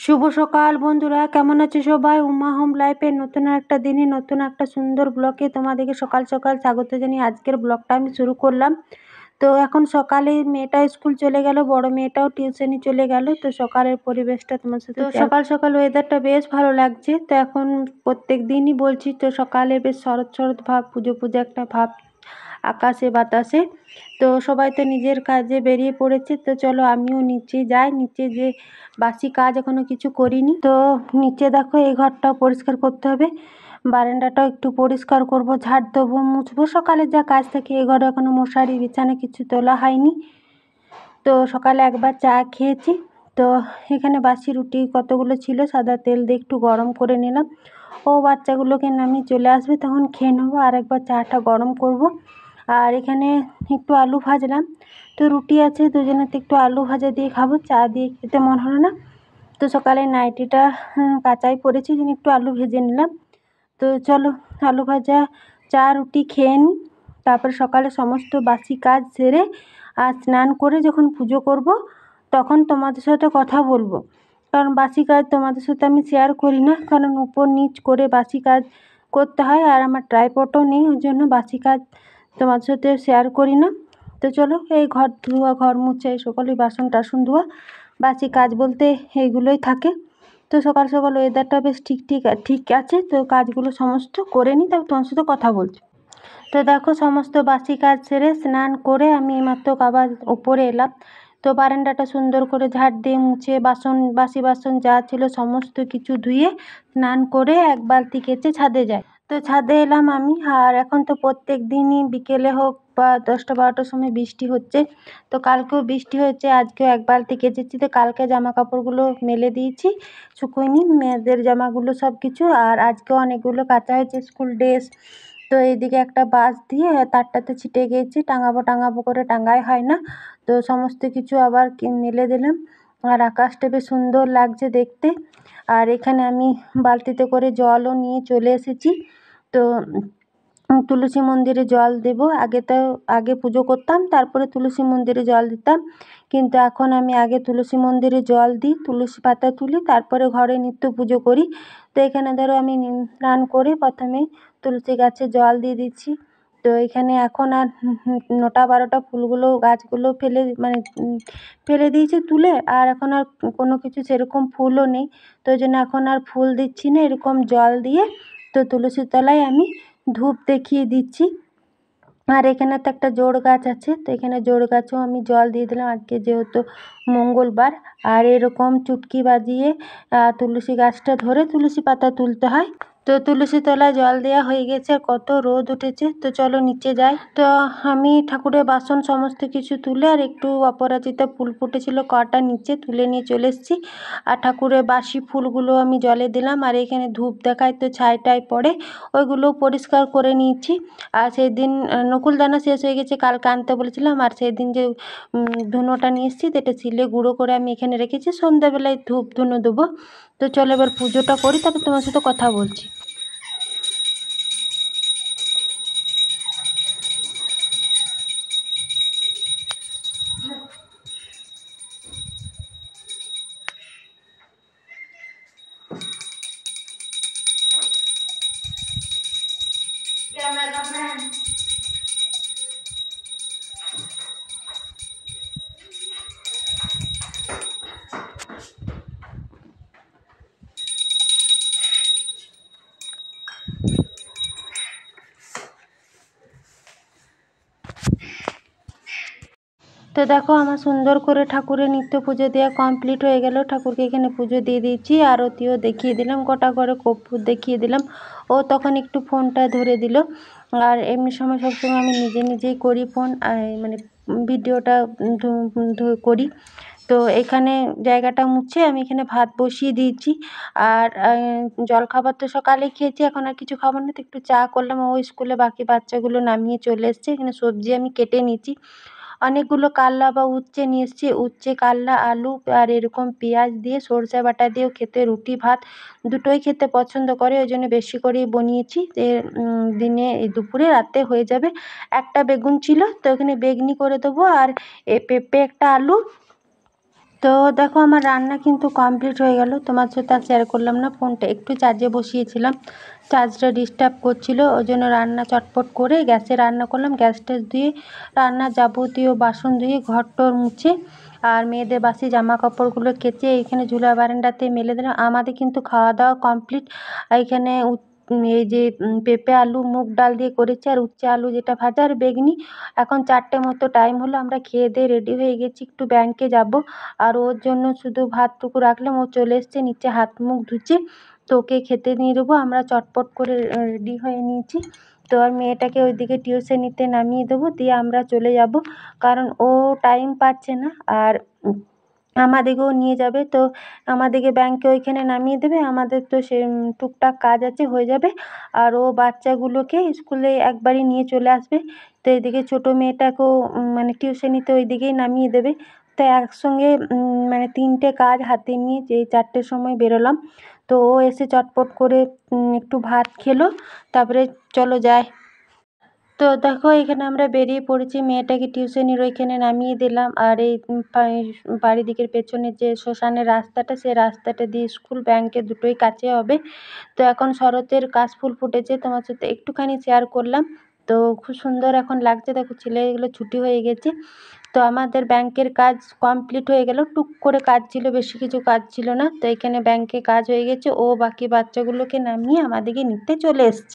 শুভ সকাল বন্ধুরা, কেমন আছো সবাই? উমা হোম লাইফের নতুন একটা দিনে নতুন একটা সুন্দর ব্লগে তোমাদেরকে সকাল সকাল স্বাগত জানিয়ে আজকের ব্লগটা আমি শুরু করলাম। তো এখন সকালে মেয়েটা স্কুল চলে গেল, বড় মেয়েটাও টিউশনি চলে গেল। তো সকালের পরিবেশটা তোমার সাথে সকাল সকাল ওয়েদারটা বেশ ভালো লাগছে। তো এখন প্রত্যেক দিনই বলছি, তো সকালে বেশ শরৎ শরৎ ভাব, পুজো পুজো একটা ভাব আকাশে বাতাসে। তো সবাই তো নিজের কাজে বেরিয়ে পড়েছে। তো চলো আমিও নিচে যাই। নিচে যে বাসি কাজ এখনো কিছু করিনি। তো নিচে দেখো এই ঘরটাও পরিষ্কার করতে হবে, বারান্দাটাও একটু পরিষ্কার করব, ঝাড় দেবো, মুছবো। সকালে যা কাজ থাকে, এই ঘরে এখনো মশারি বিছানা কিছু তোলা হয়নি। তো সকালে একবার চা খেয়েছি। তো এখানে বাসি রুটি কতগুলো ছিল, সাদা তেল দিয়ে একটু গরম করে নিলাম। ও বাচ্চাগুলোকে নামিয়ে চলে আসবে, তখন খেয়ে নেবো। আর একবার চাটা গরম করব। আর এখানে একটু আলু ভাজলাম। তো রুটি আছে, দুজনেতে একটু আলু ভাজা দিয়ে খাবো, চা দিয়ে খেতে মন হলো না। তো সকালে নাইটিটা কাঁচাই পড়েছি, যেন একটু আলু ভেজে নিলাম। তো চলো আলু ভাজা, চা, রুটি খেয়ে নিই। তারপরে সকালে সমস্ত বাসি কাজ সেরে আর স্নান করে যখন পুজো করব, তখন তোমাদের সাথে কথা বলবো। কারণ বাসি কাজ তোমাদের সাথে আমি শেয়ার করি না, কারণ উপর নিচ করে বাসি কাজ করতে হয়। আর আমার ট্রাইপডও নেই, ওই জন্য বাসি কাজ তোমাদের সাথে শেয়ার করি না। তো চলো, এই ঘর ধোয়া, ঘর মুছা, এই সকলেই বাসন টাসন ধোয়া, বাসি কাজ বলতে এইগুলোই থাকে। তো সকাল সকাল ওয়েদারটা বেশ ঠিক আছে। তো কাজগুলো সমস্ত করে নিই, তারপর তোমার সাথে কথা বলছি। তো দেখো সমস্ত বাসি কাজ সেরে স্নান করে আমি এইমাত্র আবার উপরে এলাম। তো বারান্দাটা সুন্দর করে ঝাড় দিয়ে মুছে, বাসি বাসন যা ছিল সমস্ত কিছু ধুয়ে স্নান করে এক বালতি কেচে ছাদে যাই। তো ছাদে এলাম আমি। আর এখন তো প্রত্যেক দিনই বিকেলে হোক বা 10টা-12টার সময় বৃষ্টি হচ্ছে। তো কালকেও বৃষ্টি হয়েছে, আজকেও এক বালতি কেচেছি। তো কালকে জামা কাপড়গুলো মেলে দিয়েছি, শুকোয়নি, মেয়েদের জামাগুলো সব কিছু। আর আজকেও অনেকগুলো কাচা হয়েছে, স্কুল ড্রেস। তো এইদিকে একটা বাঁশ দিয়ে তারটাতে ছিটে গিয়েছি, টাঙাবো করে টাঙাই হয় না। তো সমস্ত কিছু আবার মেলে দিলাম। আর আকাশটা বেশ সুন্দর লাগছে দেখতে। আর এখানে আমি বালতিতে করে জলও নিয়ে চলে এসেছি। তো তুলসী মন্দিরে জল দেব। আগে পুজো করতাম, তারপরে তুলসী মন্দিরে জল দিতাম। কিন্তু এখন আমি আগে তুলসী মন্দিরে জল দিই, তুলসী পাতা তুলি, তারপরে ঘরে নিত্য পুজো করি। তো এখানে ধরো আমি স্নান করে প্রথমে তুলসী গাছে জল দিয়ে দিচ্ছি। তো এখানে এখন আর 9টা-12টা ফুলগুলো, গাছগুলো ফেলে দিয়েছি তুলে। আর এখন আর কোনো কিছু সেরকম ফুলও নেই। তো ওই জন্য এখন আর ফুল দিচ্ছি না, এরকম জল দিয়ে তো তুলসীর তলায় আমি ধূপ দেখিয়ে দিচ্ছি। আর এখানে তো একটা জোড় গাছ আছে, তো এখানে জোড় গাছেও আমি জল দিয়ে দিলাম, আজকে যেহেতু মঙ্গলবার। আর এরকম চুটকি বাজিয়ে তুলসী গাছটা ধরে তুলসী পাতা তুলতে হয়। তো তুলসী তলায় জল দেওয়া হয়ে গেছে, আর কত রোদ উঠেছে। তো চলো নিচে যাই। তো আমি ঠাকুরের বাসন সমস্ত কিছু তুলে, আর একটু অপরাজিতা ফুল ফুটেছিল কটা, নিচে তুলে নিয়ে চলে এসেছি। আর ঠাকুরের বাসি ফুলগুলো আমি জলে দিলাম। আর এখানে ধূপ দেখায়, তো ছাইটায় পড়ে, ওইগুলো পরিষ্কার করে নিয়েছি। আর সেদিন নকুলদানা শেষ হয়ে গেছে, কালকে আনতে বলেছিলাম। আর সেদিন যে ধুনোটা নিয়ে এসেছি, এটা শিলে গুঁড়ো করে আমি এখানে রেখেছি, সন্ধ্যাবেলায় ধূপ ধুনো দেবো। তো চলো এবার পুজোটা করি, তারপর তোমার সাথে কথা বলছি। তো দেখো আমার সুন্দর করে ঠাকুরের নিত্য পুজো দেওয়া কমপ্লিট হয়ে গেল। ঠাকুরকে এখানে পুজো দিয়ে দিয়েছি, আরতিও দেখিয়ে দিলাম, গোটা ঘরে কর্পূর দেখিয়ে দিলাম। ও তখন একটু ফোনটা ধরে দিল। আর এমনি সময় সবসময় আমি নিজেই করি ফোন, ভিডিওটা করি। তো এখানে জায়গাটা মুছে আমি এখানে ভাত বসিয়ে দিয়েছি। আর জলখাবার তো সকালে খেয়েছি, এখন আর কিছু খাবো না। তো একটু চা করলাম। ও স্কুলে বাকি বাচ্চাগুলো নামিয়ে চলে এসছে। এখানে সবজি আমি কেটে নিয়েছি, অনেকগুলো কালনা বা উচ্ছে নিয়ে এসেছি। উচ্ছে, কালনা, আলু আর এরকম পেঁয়াজ দিয়ে, সরষে বাটা দিয়েও খেতে, রুটি ভাত দুটোই খেতে পছন্দ করে, ওই জন্য বেশি করেই বানিয়েছি। দিনে, এই দুপুরে, রাতে হয়ে যাবে। একটা বেগুন ছিল, তো এখানে বেগনি করে দেবো। আর পেঁপে, একটা আলু তো দেখো আমার রান্না কিন্তু কমপ্লিট হয়ে গেল, তোমার সাথে আর শেয়ার করলাম না, ফোনটা একটু চার্জে বসিয়েছিলাম, চার্জটা ডিস্টার্ব করছিল, ওই জন্য রান্না চটপট করে গ্যাসে রান্না করলাম। গ্যাস ট্যাস দিয়ে রান্নার যাবতীয় বাসন ধুয়ে ঘর টর মুছে আর মেয়েদের বাসি জামা কাপড়গুলো কেচে এইখানে ঝুলা বারান্দাতে মেলে দিলাম। আমাদের কিন্তু খাওয়া দাওয়া কমপ্লিট। এইখানে এই যে পেঁপে আলু মুগ ডাল দিয়ে করেছি আর উচ্ছে আলু যেটা ভাজা আর বেগনি। এখন 4টে মতো টাইম হলো, আমরা খেয়ে দিয়ে রেডি হয়ে গেছি, একটু ব্যাংকে যাব। আর ওর জন্য শুধু ভাতটুকু রাখলাম, ও চলে এসছে নিচে হাত মুখ ধুচ্ছে, তো ওকে খেতে দিয়ে দেবো। আমরা চটপট করে রেডি হয়ে নিয়েছি। তো আর মেয়েটাকে ওইদিকে টিউশনিতে নামিয়ে দেবো, দিয়ে আমরা চলে যাব, কারণ ও টাইম পাচ্ছে না। আর আমাদেরকেও নিয়ে যাবে, তো আমাদেরকে ব্যাংকে ওইখানে নামিয়ে দেবে, আমাদের তো সে টুকটাক কাজ আছে, হয়ে যাবে। আর ও বাচ্চাগুলোকে স্কুলে একবারই নিয়ে চলে আসবে। তো এদিকে ছোটো মেয়েটাকেও মানে টিউশনিতে ওইদিকেই নামিয়ে দেবে। তো একসঙ্গে মানে 3টে কাজ হাতে নিয়ে যেই 4টের সময় বেরোলাম। তো ও এসে চটপট করে একটু ভাত খেলো, তারপরে চলো যাই। তো দেখো এখানে আমরা বেরিয়ে পড়েছি, মেয়েটাকে টিউশনির ওইখানে নামিয়ে দিলাম। আর এই বাড়ি দিকের পেছনে যে শ্মশানের রাস্তাটা, সেই রাস্তাটা দিয়ে স্কুল ব্যাংকে দুটোই কাছে হবে। তো এখন শরতের কাশফুল ফুটেছে, তোমার সাথে একটুখানি শেয়ার করলাম। তো খুব সুন্দর এখন লাগছে, দেখো ছেলেগুলো ছুটি হয়ে গেছে। তো আমাদের ব্যাংকের কাজ কমপ্লিট হয়ে গেল, টুক করে কাজ ছিল, বেশি কিছু কাজ ছিল না। তো এখানে ব্যাংকে কাজ হয়ে গেছে, ও বাকি বাচ্চাগুলোকে নামিয়ে আমাদেরকে নিতে চলে এসছে।